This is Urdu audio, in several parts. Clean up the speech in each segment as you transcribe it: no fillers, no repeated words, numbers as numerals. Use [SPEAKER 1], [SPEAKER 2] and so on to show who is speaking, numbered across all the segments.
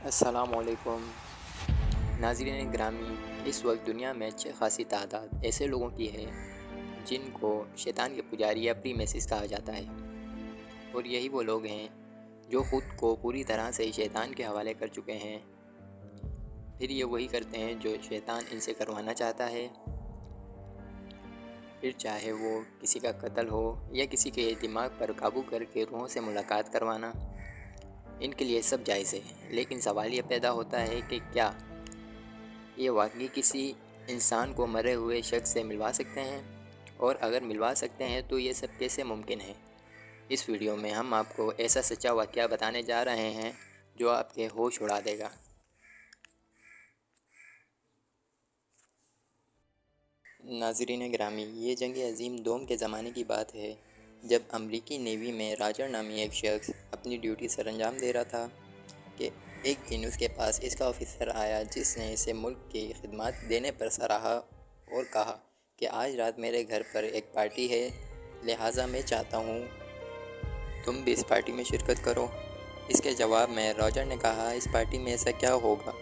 [SPEAKER 1] السلام علیکم ناظرین گرامی، اس وقت دنیا میں اچھی خاصی تعداد ایسے لوگوں کی ہے جن کو شیطان کے پجاری یا پری میسز کہا جاتا ہے، اور یہی وہ لوگ ہیں جو خود کو پوری طرح سے شیطان کے حوالے کر چکے ہیں۔ پھر یہ وہی کرتے ہیں جو شیطان ان سے کروانا چاہتا ہے، پھر چاہے وہ کسی کا قتل ہو یا کسی کے دماغ پر قابو کر کے روحوں سے ملاقات کروانا، ان کے لیے سب جائز ہے۔ لیکن سوال یہ پیدا ہوتا ہے کہ کیا یہ واقعی کسی انسان کو مرے ہوئے شخص سے ملوا سکتے ہیں؟ اور اگر ملوا سکتے ہیں تو یہ سب کیسے ممکن ہے؟ اس ویڈیو میں ہم آپ کو ایسا سچا واقعہ بتانے جا رہے ہیں جو آپ کے ہوش اڑا دے گا۔ ناظرین گرامی، یہ جنگ عظیم دوم کے زمانے کی بات ہے، جب امریکی نیوی میں راجر نامی ایک شخص اپنی ڈیوٹی سر انجام دے رہا تھا کہ ایک دن اس کے پاس اس کا آفیسر آیا جس نے اسے ملک کی خدمات دینے پر سراہا اور کہا کہ آج رات میرے گھر پر ایک پارٹی ہے، لہٰذا میں چاہتا ہوں تم بھی اس پارٹی میں شرکت کرو۔ اس کے جواب میں راجر نے کہا، اس پارٹی میں ایسا کیا ہوگا؟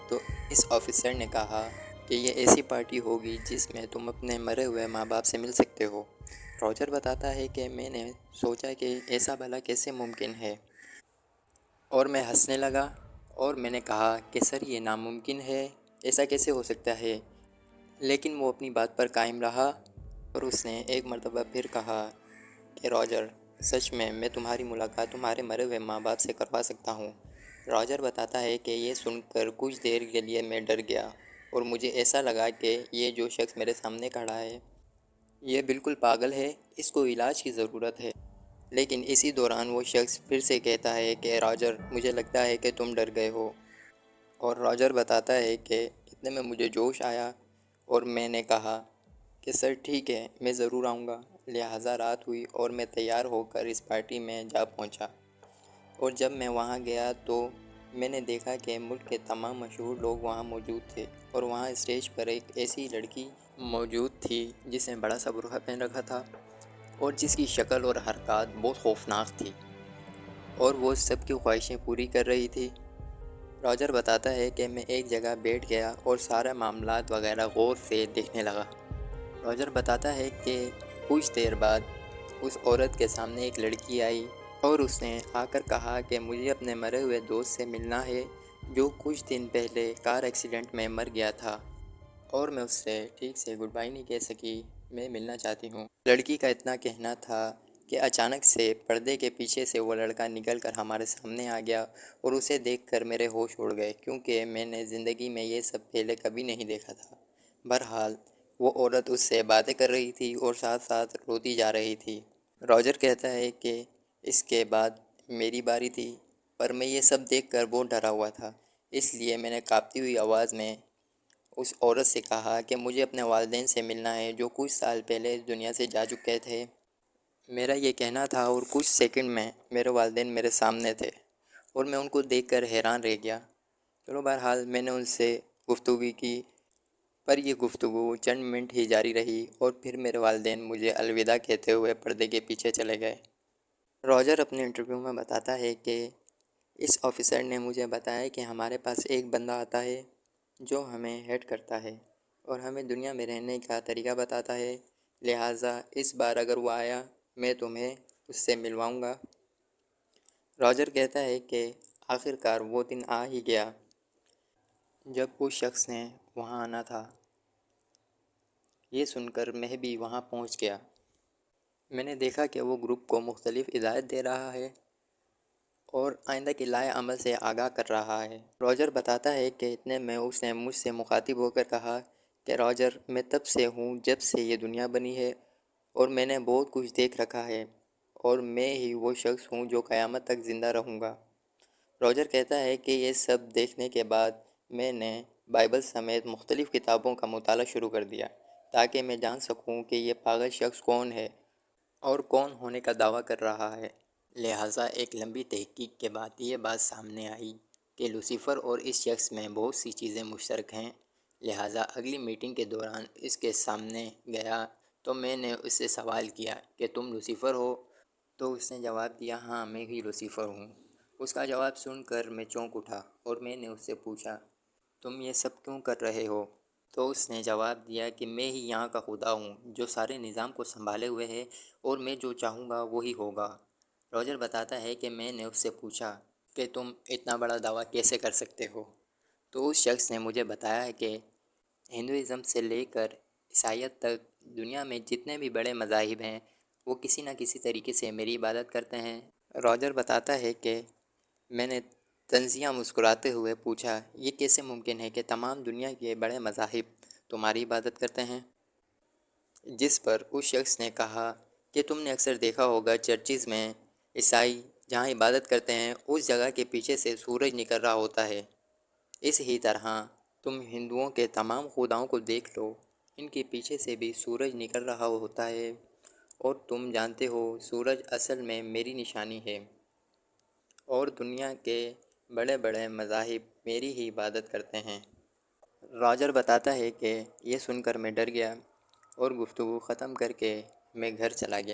[SPEAKER 1] تو اس آفیسر نے کہا کہ یہ ایسی پارٹی ہوگی جس میں تم اپنے مرے ہوئے ماں باپ سے مل سکتے ہو۔ راجر بتاتا ہے کہ میں نے سوچا کہ ایسا بھلا کیسے ممکن ہے، اور میں ہنسنے لگا اور میں نے کہا کہ سر یہ ناممکن ہے، ایسا کیسے ہو سکتا ہے؟ لیکن وہ اپنی بات پر قائم رہا اور اس نے ایک مرتبہ پھر کہا کہ راجر، سچ میں تمہاری ملاقات تمہارے مرے ہوئے ماں باپ سے کروا سکتا ہوں۔ راجر بتاتا ہے کہ یہ سن کر کچھ دیر کے لیے میں ڈر گیا اور مجھے ایسا لگا کہ یہ جو شخص میرے سامنے کھڑا ہے یہ بالکل پاگل ہے، اس کو علاج کی ضرورت ہے۔ لیکن اسی دوران وہ شخص پھر سے کہتا ہے کہ راجر، مجھے لگتا ہے کہ تم ڈر گئے ہو۔ اور راجر بتاتا ہے کہ اتنے میں مجھے جوش آیا اور میں نے کہا کہ سر ٹھیک ہے، میں ضرور آؤں گا۔ لہٰذا رات ہوئی اور میں تیار ہو کر اس پارٹی میں جا پہنچا، اور جب میں وہاں گیا تو میں نے دیکھا کہ ملک کے تمام مشہور لوگ وہاں موجود تھے، اور وہاں اسٹیج پر ایک ایسی لڑکی موجود تھی جس نے بڑا سا برقع پہن رکھا تھا اور جس کی شکل اور حرکات بہت خوفناک تھی، اور وہ سب کی خواہشیں پوری کر رہی تھی۔ راجر بتاتا ہے کہ میں ایک جگہ بیٹھ گیا اور سارے معاملات وغیرہ غور سے دیکھنے لگا۔ راجر بتاتا ہے کہ کچھ دیر بعد اس عورت کے سامنے ایک لڑکی آئی اور اس نے آ کر کہا کہ مجھے اپنے مرے ہوئے دوست سے ملنا ہے جو کچھ دن پہلے کار ایکسیڈنٹ میں مر گیا تھا، اور میں اس سے ٹھیک سے گڈ بائی نہیں کہہ سکی، میں ملنا چاہتی ہوں۔ لڑکی کا اتنا کہنا تھا کہ اچانک سے پردے کے پیچھے سے وہ لڑکا نکل کر ہمارے سامنے آ گیا، اور اسے دیکھ کر میرے ہوش اڑ گئے کیونکہ میں نے زندگی میں یہ سب پہلے کبھی نہیں دیکھا تھا۔ بہرحال وہ عورت اس سے باتیں کر رہی تھی اور ساتھ ساتھ روتی جا رہی تھی۔ راجر کہتا ہے کہ اس کے بعد میری باری تھی، پر میں یہ سب دیکھ کر بہت ڈرا ہوا تھا، اس لیے میں نے کانپتی ہوئی آواز میں اس عورت سے کہا کہ مجھے اپنے والدین سے ملنا ہے جو کچھ سال پہلے اس دنیا سے جا چکے تھے۔ میرا یہ کہنا تھا اور کچھ سیکنڈ میں میرے والدین میرے سامنے تھے اور میں ان کو دیکھ کر حیران رہ گیا۔ چلو بہرحال میں نے ان سے گفتگو کی، پر یہ گفتگو چند منٹ ہی جاری رہی اور پھر میرے والدین مجھے الوداع کہتے ہوئے پردے کے پیچھے چلے گئے۔ راجر اپنے انٹرویو میں بتاتا ہے کہ اس آفیسر نے مجھے بتایا کہ ہمارے پاس ایک بندہ آتا ہے جو ہمیں ہیڈ کرتا ہے اور ہمیں دنیا میں رہنے کا طریقہ بتاتا ہے، لہٰذا اس بار اگر وہ آیا میں تمہیں اس سے ملواؤں گا۔ راجر کہتا ہے کہ آخر کار وہ دن آ ہی گیا جب اس شخص نے وہاں آنا تھا۔ یہ سن کر میں بھی وہاں پہنچ گیا۔ میں نے دیکھا کہ وہ گروپ کو مختلف ہدایت دے رہا ہے اور آئندہ کے لائے عمل سے آگاہ کر رہا ہے۔ راجر بتاتا ہے کہ اتنے میں اس نے مجھ سے مخاطب ہو کر کہا کہ راجر، میں تب سے ہوں جب سے یہ دنیا بنی ہے، اور میں نے بہت کچھ دیکھ رکھا ہے، اور میں ہی وہ شخص ہوں جو قیامت تک زندہ رہوں گا۔ راجر کہتا ہے کہ یہ سب دیکھنے کے بعد میں نے بائبل سمیت مختلف کتابوں کا مطالعہ شروع کر دیا تاکہ میں جان سکوں کہ یہ پاگل شخص کون ہے اور کون ہونے کا دعویٰ کر رہا ہے۔ لہٰذا ایک لمبی تحقیق کے بعد یہ بات سامنے آئی کہ لوسیفر اور اس شخص میں بہت سی چیزیں مشترک ہیں۔ لہٰذا اگلی میٹنگ کے دوران اس کے سامنے گیا تو میں نے اس سے سوال کیا کہ تم لوسیفر ہو؟ تو اس نے جواب دیا، ہاں میں ہی لوسیفر ہوں، اس کا جواب سن کر میں چونک اٹھا اور میں نے اس سے پوچھا، تم یہ سب کیوں کر رہے ہو؟ تو اس نے جواب دیا کہ میں ہی یہاں کا خدا ہوں جو سارے نظام کو سنبھالے ہوئے ہے اور میں جو چاہوں گا وہی ہوگا۔ راجر بتاتا ہے کہ میں نے اس سے پوچھا کہ تم اتنا بڑا دعویٰ کیسے کر سکتے ہو؟ تو اس شخص نے مجھے بتایا ہے کہ ہندوازم سے لے کر عیسائیت تک دنیا میں جتنے بھی بڑے مذاہب ہیں وہ کسی نہ کسی طریقے سے میری عبادت کرتے ہیں۔ راجر بتاتا ہے کہ میں نے طنزیہ مسکراتے ہوئے پوچھا، یہ کیسے ممکن ہے کہ تمام دنیا کے بڑے مذاہب تمہاری عبادت کرتے ہیں؟ جس پر اس شخص نے کہا کہ تم نے اکثر دیکھا ہوگا چرچز میں عیسائی جہاں عبادت کرتے ہیں اس جگہ کے پیچھے سے سورج نکل رہا ہوتا ہے، اس ہی طرح تم ہندوؤں کے تمام خداؤں کو دیکھ لو، ان کے پیچھے سے بھی سورج نکل رہا ہوتا ہے، اور تم جانتے ہو سورج اصل میں میری نشانی ہے، اور دنیا کے بڑے بڑے مذاہب میری ہی عبادت کرتے ہیں۔ راجر بتاتا ہے کہ یہ سن کر میں ڈر گیا اور گفتگو ختم کر کے میں گھر چلا گیا۔